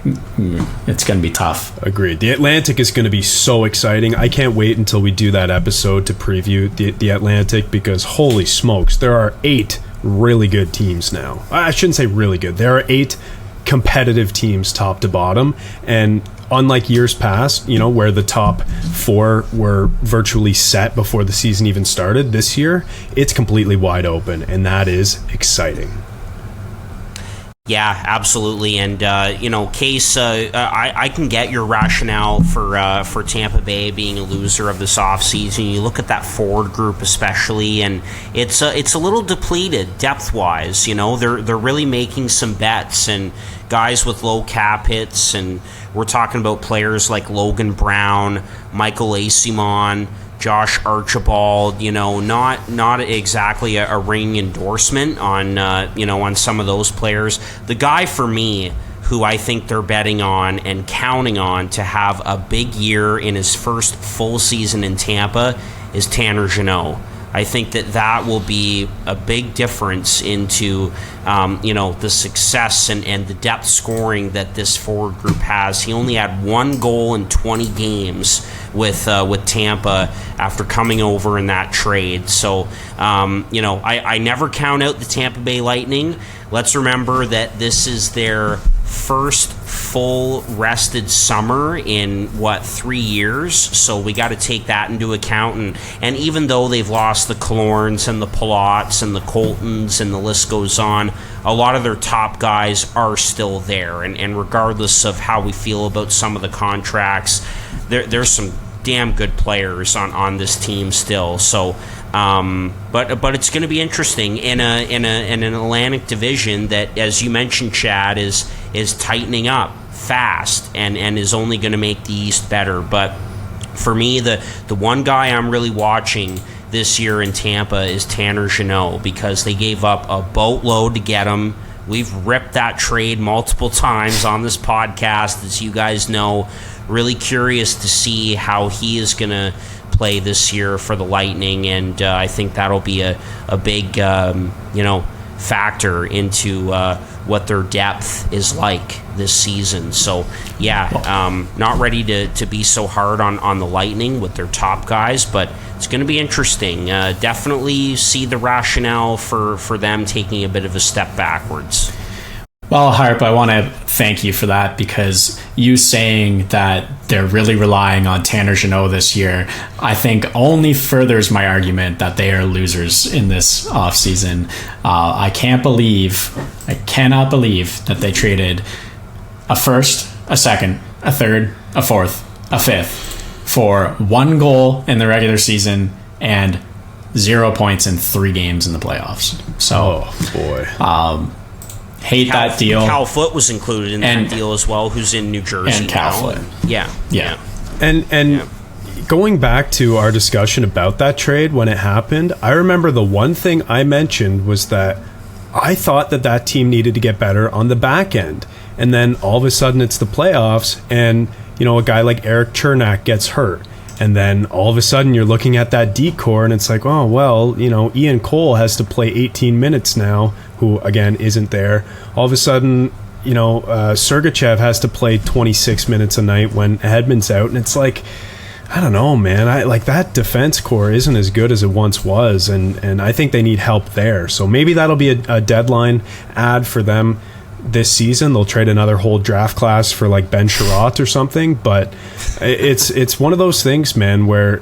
it's going to be tough. Agreed. The Atlantic is going to be so exciting. I can't wait until we do that episode to preview the Atlantic, because holy smokes, there are 8 really good teams now. I shouldn't say really good. There are 8 competitive teams top to bottom, and unlike years past, where the top 4 were virtually set before the season even started, this year it's completely wide open, and that is exciting. Yeah, absolutely, and Case, I can get your rationale for Tampa Bay being a loser of this offseason. You look at that forward group especially, and it's a little depleted depth-wise. They're really making some bets, and guys with low cap hits, and we're talking about players like Logan Brown, Michael Asimon, Josh Archibald, not exactly a ringing endorsement on some of those players. The guy for me who I think they're betting on and counting on to have a big year in his first full season in Tampa is Tanner Jeannot. I think that will be a big difference into the success and the depth scoring that this forward group has. He only had 1 goal in 20 games with Tampa after coming over in that trade. So I never count out the Tampa Bay Lightning. Let's remember that this is their first full rested summer in 3 years, so we got to take that into account. And even though they've lost the Killorns and the Palots and the Coltons and the list goes on, a lot of their top guys are still there, and regardless of how we feel about some of the contracts, there's some damn good players on this team still. So but it's going to be interesting in an Atlantic Division that, as you mentioned, Chad, is tightening up fast and is only going to make the East better. But for me, the one guy I'm really watching this year in Tampa is Tanner Jeannot, because they gave up a boatload to get him. We've ripped that trade multiple times on this podcast, as you guys know. Really curious to see how he is going to play this year for the Lightning, and I think that'll be a big factor into what their depth is like this season. So not ready to be so hard on the Lightning with their top guys, but it's going to be interesting. Definitely see the rationale for them taking a bit of a step backwards. Well, Harp, I want to thank you for that, because you saying that they're really relying on Tanner Jeannot this year, I think only furthers my argument that they are losers in this offseason. I cannot believe that they traded a first, a second, a third, a fourth, a fifth for 1 goal in the regular season and 0 points in 3 games in the playoffs. So, hate that deal. Cal Foote was included in that deal as well, who's in New Jersey and Cal now. Foote. Yeah. And going back to our discussion about that trade when it happened, I remember the one thing I mentioned was that I thought that team needed to get better on the back end. And then all of a sudden it's the playoffs, and a guy like Eric Chernak gets hurt. And then all of a sudden you're looking at that decor and it's like, oh, well, Ian Cole has to play 18 minutes now, who, again, isn't there. All of a sudden, Sergachev has to play 26 minutes a night when Hedman's out. And it's like, I don't know, man. That defense core isn't as good as it once was. And I think they need help there. So maybe that'll be a deadline ad for them this season. They'll trade another whole draft class for like Ben Sherratt or something, but it's one of those things, man, where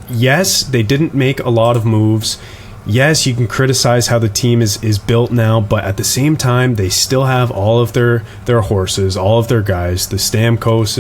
yes, they didn't make a lot of moves. Yes, you can criticize how the team is built now, but at the same time, they still have all of their horses, all of their guys, the Stamkos,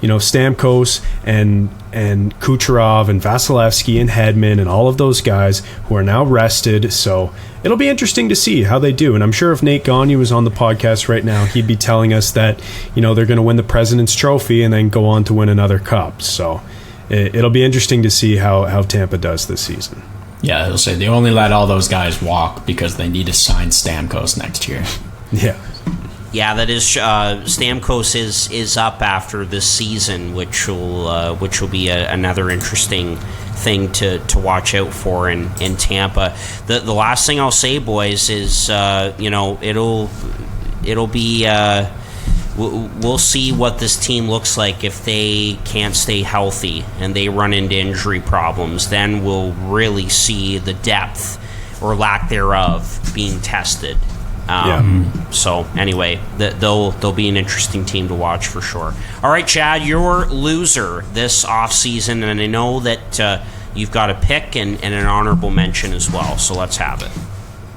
Stamkos and Kucherov and Vasilevsky and Hedman and all of those guys who are now rested. So it'll be interesting to see how they do. And I'm sure if Nate Gagne was on the podcast right now, he'd be telling us that, they're going to win the President's Trophy and then go on to win another cup. So it'll be interesting to see how Tampa does this season. Yeah, he'll say they only let all those guys walk because they need to sign Stamkos next year. Yeah, that is. Stamkos is up after this season, which will be another interesting thing to watch out for in Tampa. The last thing I'll say, boys, is it'll be. We'll see what this team looks like if they can't stay healthy and they run into injury problems. Then we'll really see the depth or lack thereof being tested. So anyway, they'll be an interesting team to watch for sure. All right, Chad, your loser this offseason, and I know that you've got a pick and an honorable mention as well, so let's have it.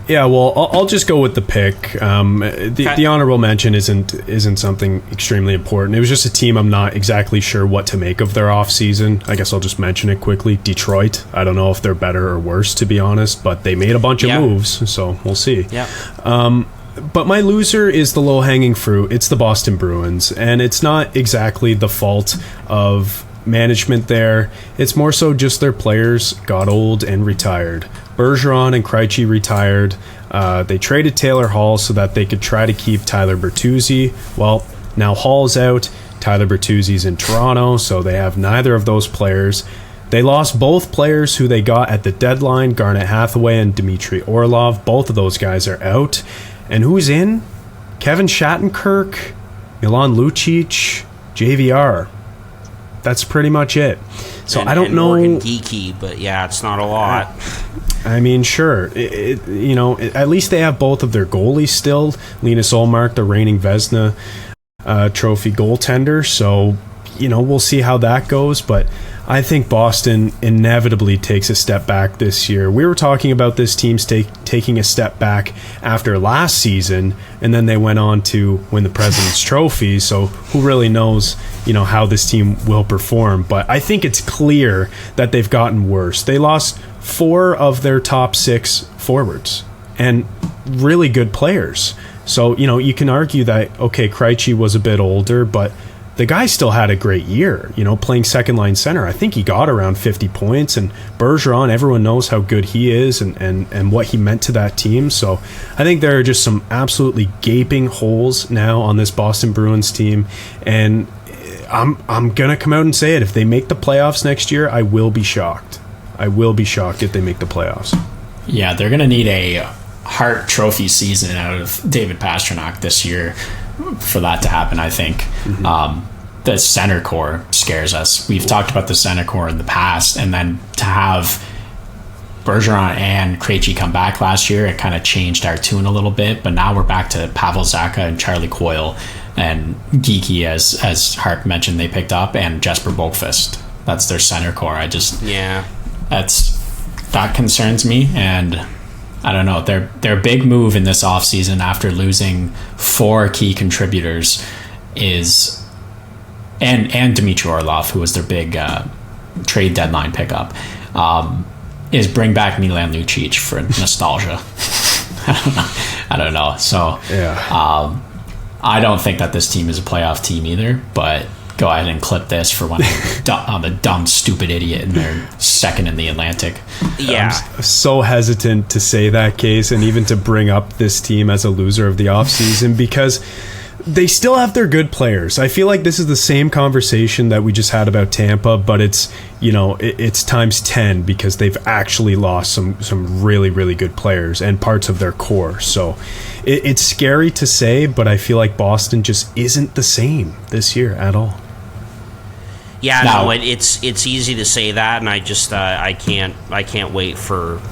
Yeah, well, I'll just go with the pick. The honorable mention isn't something extremely important. It was just a team I'm not exactly sure what to make of their offseason. I guess I'll just mention it quickly. Detroit. I don't know if they're better or worse, to be honest, but they made a bunch of moves, so we'll see. Yeah. But my loser is the low-hanging fruit. It's the Boston Bruins, and it's not exactly the fault of management there. It's more so just their players got old and retired. Bergeron and Krejci retired. They traded Taylor Hall so that they could try to keep Tyler Bertuzzi. Well, now Hall's out. Tyler Bertuzzi's in Toronto, so they have neither of those players. They lost both players who they got at the deadline, Garnet Hathaway and Dmitry Orlov. Both of those guys are out. And who's in? Kevin Shattenkirk, Milan Lucic, JVR. That's pretty much it. So I don't know. Morgan Geeky, but yeah, it's not a lot. I mean, sure. At least they have both of their goalies still. Linus Ullmark, the reigning Vezina trophy goaltender. So, we'll see how that goes. But I think Boston inevitably takes a step back this year. We were talking about this team's taking a step back after last season, and then they went on to win the President's Trophy. So who really knows, how this team will perform? But I think it's clear that they've gotten worse. They lost 4 of their top 6 forwards and really good players. So, you can argue that, okay, Krejci was a bit older, but the guy still had a great year, playing second line center. I think he got around 50 points, and Bergeron, everyone knows how good he is and what he meant to that team. So I think there are just some absolutely gaping holes now on this Boston Bruins team. And I'm going to come out and say it. If they make the playoffs next year, I will be shocked. I will be shocked if they make the playoffs. Yeah, they're going to need a Hart Trophy season out of David Pastrnak this year for that to happen, I think. Mm-hmm. The center core scares us. We've talked about the center core in the past, and then to have Bergeron and Krejci come back last year, it kind of changed our tune a little bit. But now we're back to Pavel Zacha and Charlie Coyle and Geeky, as Hart mentioned, they picked up, and Jesper Boqvist. That's their center core. That concerns me, and I don't know. Their big move in this offseason after losing 4 key contributors is and Dmitry Orlov, who was their big trade deadline pickup, is bring back Milan Lucic for nostalgia. I don't know. So yeah. I don't think that this team is a playoff team either, but go ahead and clip this for when I'm a dumb, stupid idiot and they're second in the Atlantic. Yeah. I'm so hesitant to say that, Case, and even to bring up this team as a loser of the offseason, because they still have their good players. I feel like this is the same conversation that we just had about Tampa, but it's it's times 10 because they've actually lost some really, really good players and parts of their core. So it's scary to say, but I feel like Boston just isn't the same this year at all. Yeah, no, it's easy to say that, and I just I can't wait for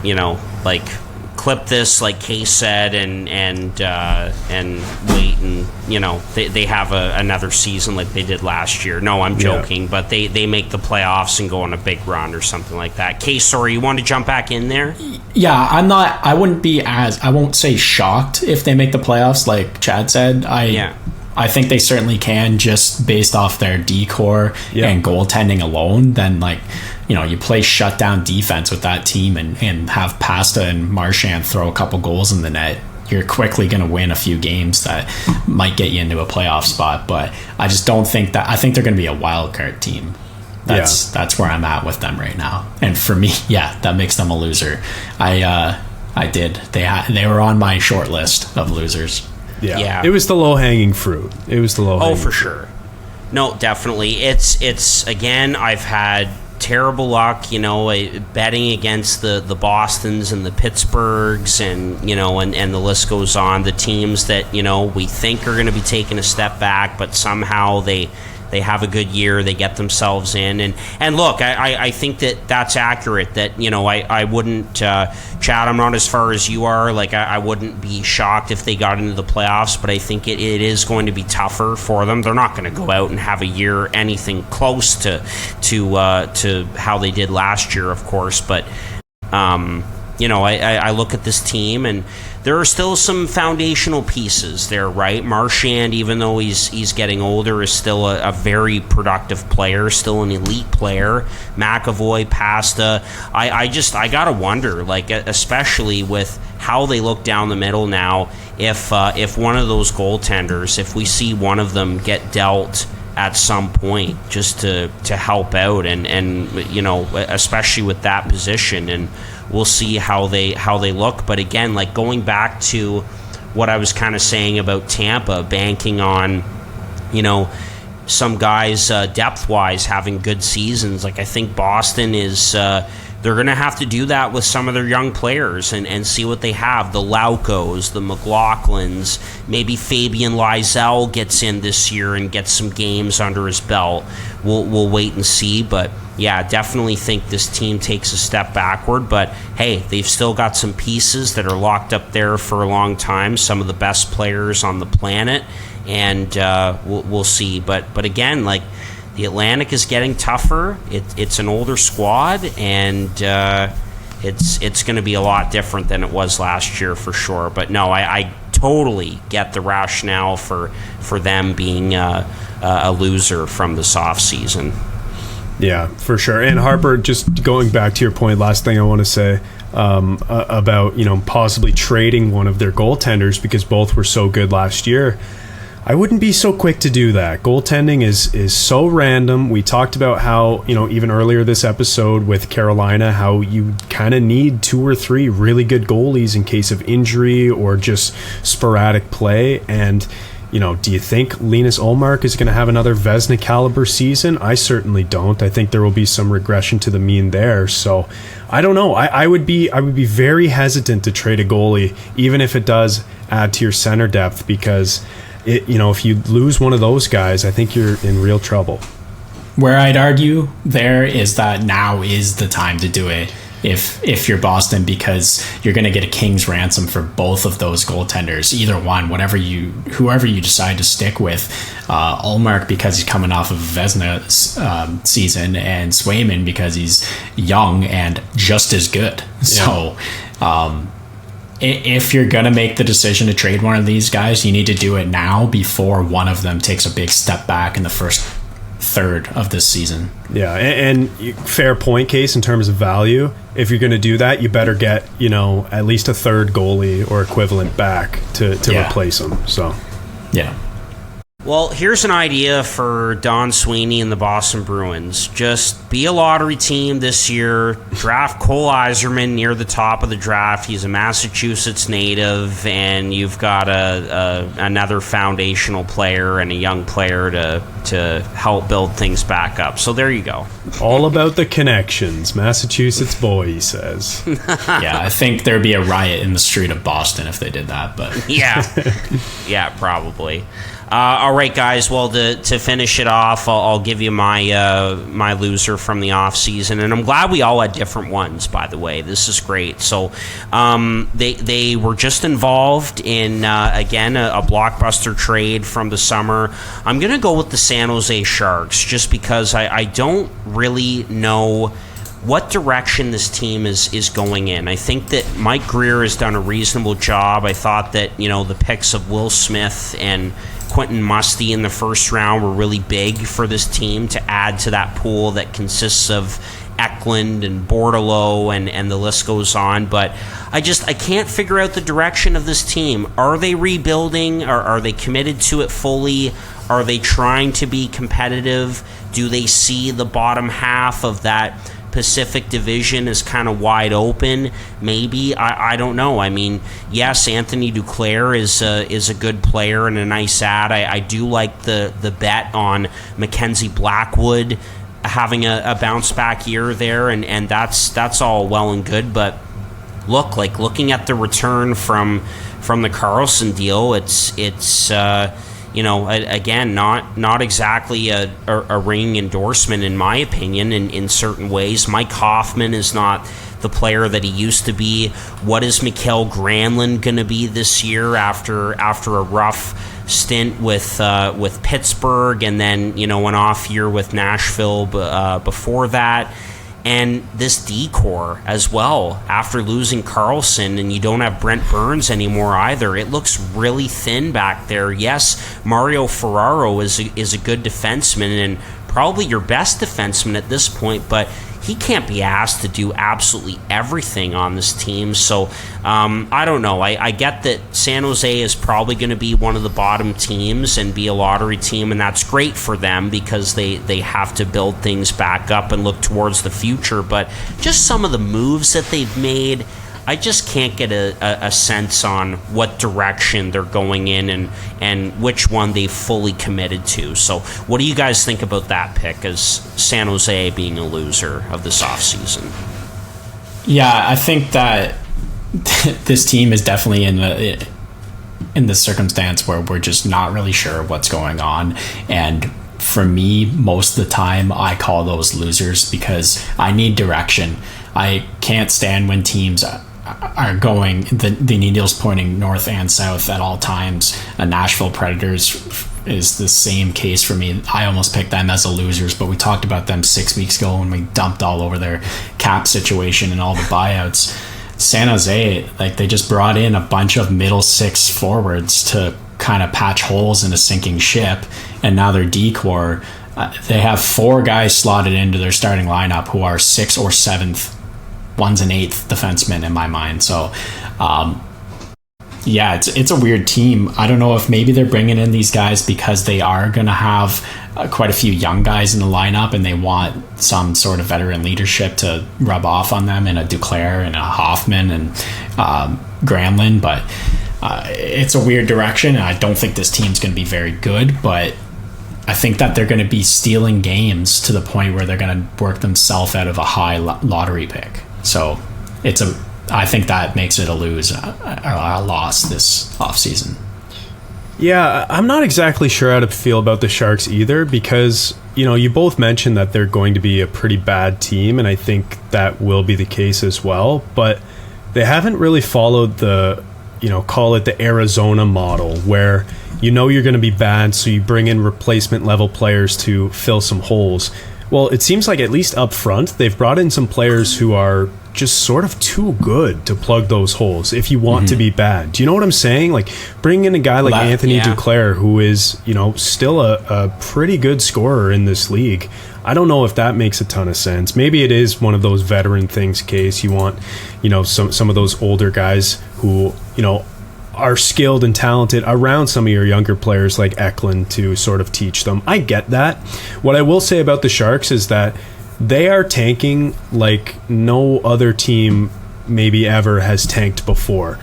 clip this like Case said and wait, and they have another season like they did last year. No, I'm joking, but they make the playoffs and go on a big run or something like that. Case, sorry, you want to jump back in there? Yeah, I won't say shocked if they make the playoffs like Chad said. I think they certainly can, just based off their D-core and goaltending alone. Then, you play shutdown defense with that team and have Pasta and Marchand throw a couple goals in the net. You're quickly going to win a few games that might get you into a playoff spot. But I just don't think that. I think they're going to be a wild card team. That's where I'm at with them right now. And for me, that makes them a loser. I did. They were on my short list of losers. Yeah. It was the low-hanging fruit. Oh, for sure. No, definitely. It's again, I've had terrible luck, betting against the Bostons and the Pittsburghs and, and the list goes on. The teams that, we think are going to be taking a step back, but somehow they have a good year, they get themselves in, and look, I think that's accurate. That I wouldn't, Chad, I'm not as far as you are. I wouldn't be shocked if they got into the playoffs, but I think it is going to be tougher for them. They're not going to go out and have a year anything close to how they did last year, of course. But I look at this team and there are still some foundational pieces there, right? Marchand, even though he's getting older, is still a very productive player, still an elite player. McAvoy, Pasta. I gotta wonder, especially with how they look down the middle now, if one of those goaltenders, if we see one of them get dealt at some point just to help out and especially with that position, and we'll see how they look. But again, going back to what I was kind of saying about Tampa, banking on some guys depth-wise having good seasons. Like I think Boston is they're going to have to do that with some of their young players and see what they have. The Laukos, the McLaughlins, maybe Fabian Lysell gets in this year and gets some games under his belt. We'll wait and see, but yeah, definitely think this team takes a step backward. But hey, they've still got some pieces that are locked up there for a long time, some of the best players on the planet, and we'll see. But again, like, the Atlantic is getting tougher. It's an older squad, and it's going to be a lot different than it was last year for sure. But no, I totally get the rationale for them being a loser from this offseason. Yeah, for sure. And Harper, just going back to your point, last thing I want to say about possibly trading one of their goaltenders because both were so good last year. I wouldn't be so quick to do that. Goaltending is so random. We talked about how, even earlier this episode with Carolina, how you kind of need 2 or 3 really good goalies in case of injury or just sporadic play. And, do you think Linus Ullmark is going to have another Vezina caliber season? I certainly don't. I think there will be some regression to the mean there. So I don't know. I would be very hesitant to trade a goalie, even if it does add to your center depth, because if you lose one of those guys, I think you're in real trouble. Where I'd argue there is that now is the time to do it if you're Boston, because you're going to get a king's ransom for both of those goaltenders, either one, whoever you decide to stick with. Ullmark because he's coming off of Vezina season, and Swayman because he's young and just as good. Yeah. So if you're going to make the decision to trade one of these guys, you need to do it now before one of them takes a big step back in the first third of this season. Yeah, and fair point, Case, in terms of value. If you're going to do that, you better get, at least a third goalie or equivalent back to replace him. So, yeah. Well, here's an idea for Don Sweeney and the Boston Bruins. Just be a lottery team this year. Draft Cole Yzerman near the top of the draft. He's a Massachusetts native, and you've got another foundational player and a young player to help build things back up. So there you go. All about the connections. Massachusetts boy, he says. Yeah, I think there'd be a riot in the street of Boston if they did that. But yeah, probably. All right, guys. Well, to finish it off, I'll give you my loser from the off season, and I'm glad we all had different ones. By the way, this is great. So, they were just involved in again a blockbuster trade from the summer. I'm gonna go with the San Jose Sharks just because I don't really know what direction this team is going in. I think that Mike Greer has done a reasonable job. I thought that the picks of Will Smith and Quentin Musty in the first round were really big for this team to add to that pool that consists of Eklund and Bordelot and the list goes on. But I can't figure out the direction of this team. Are they rebuilding? Are they committed to it fully? Are they trying to be competitive? Do they see the bottom half of that Pacific Division is kind of wide open? Maybe. I don't know. I mean, yes, Anthony Duclair is a good player and a nice ad. I do like the bet on Mackenzie Blackwood having a bounce back year there, and that's all well and good. But looking at the return from the Karlsson deal, it's again, not exactly a ringing endorsement in my opinion in certain ways. Mike Hoffman is not the player that he used to be. What is Mikael Granlund going to be this year after a rough stint with Pittsburgh and then an off year with Nashville before that? And this D-core as well, after losing Karlsson, and you don't have Brent Burns anymore either. It looks really thin back there. Yes, Mario Ferraro is a good defenseman and probably your best defenseman at this point, but he can't be asked to do absolutely everything on this team. So I don't know. I get that San Jose is probably going to be one of the bottom teams and be a lottery team, and that's great for them because they have to build things back up and look towards the future. But just some of the moves that they've made, I just can't get a sense on what direction they're going in and which one they fully committed to. So what do you guys think about that pick as San Jose being a loser of this offseason? Yeah, I think that this team is definitely in the circumstance where we're just not really sure what's going on. And for me, most of the time, I call those losers because I need direction. I can't stand when teams are going the needle's pointing north and south at all times. Nashville Predators is the same case for me. I almost picked them as the losers, but we talked about them 6 weeks ago when we dumped all over their cap situation and all the buyouts. San Jose, like, they just brought in a bunch of middle six forwards to kind of patch holes in a sinking ship, and now their D-core, they have 4 guys slotted into their starting lineup who are 6th or 7th, one's an 8th defenseman in my mind. So yeah, it's a weird team. I don't know if maybe they're bringing in these guys because they are going to have quite a few young guys in the lineup and they want some sort of veteran leadership to rub off on them, and a Duclair and a Hoffman and Granlund. But it's a weird direction, and I don't think this team's going to be very good, but I think that they're going to be stealing games to the point where they're going to work themselves out of a high lottery pick. So I think that makes it a loss this offseason. Yeah, I'm not exactly sure how to feel about the Sharks either, because, you both mentioned that they're going to be a pretty bad team, and I think that will be the case as well, but they haven't really followed the, call it the Arizona model, where you're going to be bad, so you bring in replacement level players to fill some holes. Well, it seems like at least up front, they've brought in some players who are just sort of too good to plug those holes if you want to be bad. Do you know what I'm saying? Like, bring in a guy like Anthony Duclair, who is, still a pretty good scorer in this league. I don't know if that makes a ton of sense. Maybe it is one of those veteran things case. You want, some of those older guys who, are skilled and talented around some of your younger players like Eklund to sort of teach them. I get that. What I will say about the Sharks is that they are tanking like no other team maybe ever has tanked before.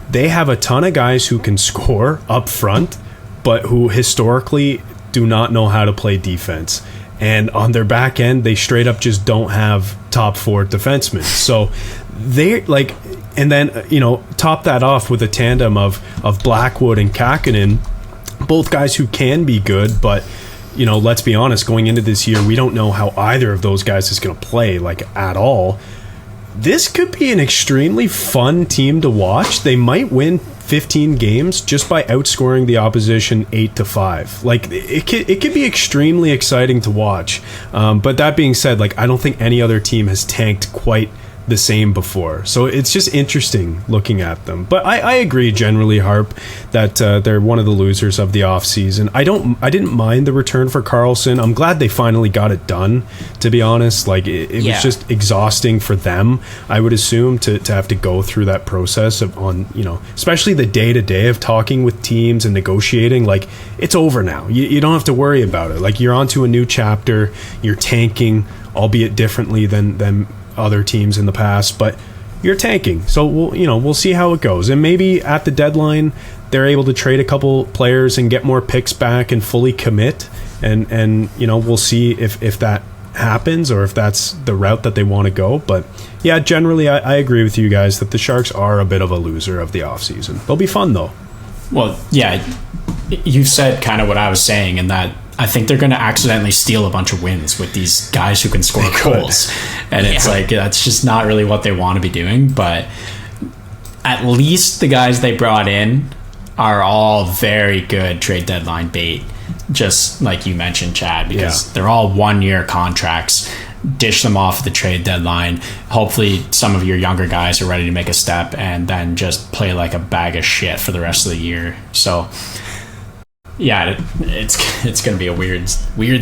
They have a ton of guys who can score up front, but who historically do not know how to play defense. And on their back end, they straight up just don't have top 4 defensemen. So they like, and then, top that off with a tandem of Blackwood and Kakkonen, both guys who can be good, but, let's be honest, going into this year, we don't know how either of those guys is going to play, like, at all. This could be an extremely fun team to watch. They might win 15 games just by outscoring the opposition 8-5. Like, it could be extremely exciting to watch. But that being said, like, I don't think any other team has tanked quite the same before, so it's just interesting looking at them. But I agree generally, Harp, that they're one of the losers of the offseason. I didn't mind the return for Karlsson. I'm glad they finally got it done, to be honest. Like, it was just exhausting for them, I would assume, to have to go through that process of especially the day-to-day of talking with teams and negotiating. Like, it's over now. You don't have to worry about it. Like, you're on to a new chapter. You're tanking, albeit differently than other teams in the past, but you're tanking. So we'll see how it goes, and maybe at the deadline they're able to trade a couple players and get more picks back and fully commit, and we'll see if that happens or if that's the route that they want to go. But yeah, generally I agree with you guys that the Sharks are a bit of a loser of the offseason. They'll be fun though. Well, yeah, you said kind of what I was saying, in that I think they're going to accidentally steal a bunch of wins with these guys who can score goals. And it's like, that's just not really what they want to be doing. But at least the guys they brought in are all very good trade deadline bait, just like you mentioned, Chad, because they're all 1-year contracts. Dish them off at the trade deadline. Hopefully some of your younger guys are ready to make a step, and then just play like a bag of shit for the rest of the year. So yeah, it's going to be a weird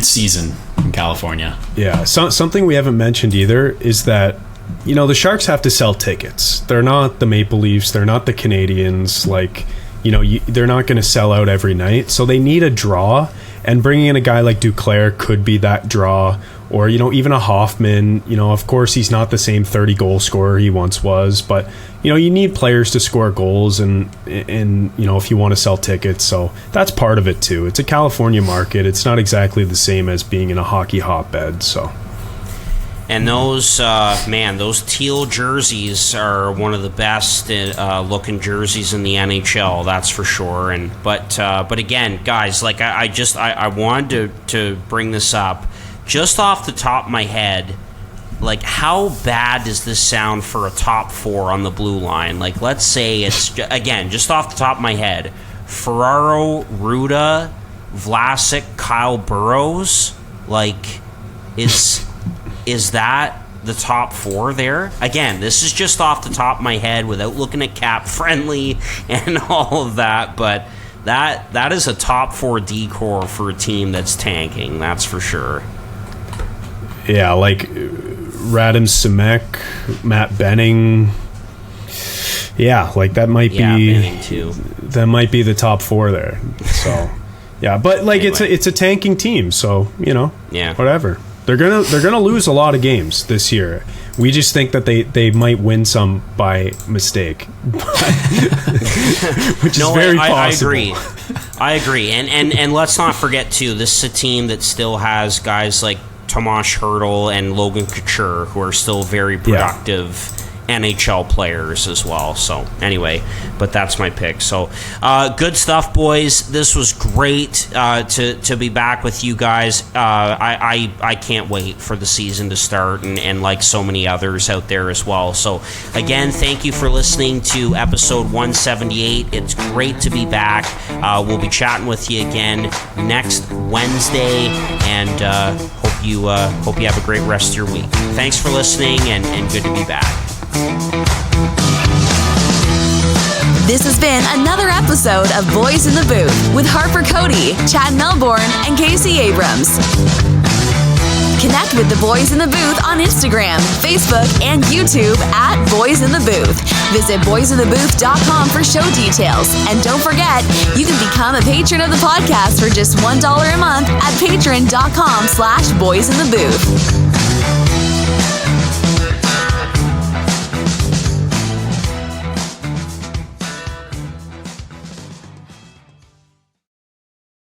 season in California. Yeah, something we haven't mentioned either is that, the Sharks have to sell tickets. They're not the Maple Leafs. They're not the Canadians. Like, they're not going to sell out every night. So they need a draw, and bringing in a guy like Duclair could be that draw, or, even a Hoffman. Of course, he's not the same 30-goal scorer he once was, but, you need players to score goals and if you want to sell tickets. So that's part of it, too. It's a California market. It's not exactly the same as being in a hockey hotbed, so... And those teal jerseys are one of the best looking jerseys in the NHL. That's for sure. But again, guys, like I wanted to bring this up just off the top of my head. Like, how bad does this sound for a top 4 on the blue line? Like, let's say it's again just off the top of my head: Ferraro, Ruda, Vlasic, Kyle Burrows. Like, Is that the top 4 there? Again, this is just off the top of my head without looking at cap friendly and all of that, but that is a top 4 decor for a team that's tanking, that's for sure. Yeah, like Radim Simek, Matt Benning. Yeah, like that might be Benning too. That might be the top 4 there. So yeah, but like anyway. it's a tanking team, so whatever. They're gonna lose a lot of games this year. We just think that they might win some by mistake, which is very possible. I agree. And let's not forget too, this is a team that still has guys like Tomas Hertl and Logan Couture who are still very productive NHL players as well. So anyway, but that's my pick. So good stuff, boys. This was great to be back with you guys. I can't wait for the season to start and like so many others out there as well. So again, thank you for listening to episode 178. It's great to be back. We'll be chatting with you again next Wednesday, and hope you have a great rest of your week. Thanks for listening, and good to be back. This has been another episode of Boys in the Booth with Harper Cody, Chad Melbourne, and Casey Abrams. Connect with the Boys in the Booth on Instagram, Facebook, and YouTube at Boys in the Booth. Visit boysinthebooth.com for show details. And don't forget, you can become a patron of the podcast for just $1 a month at patreon.com/boysinthebooth.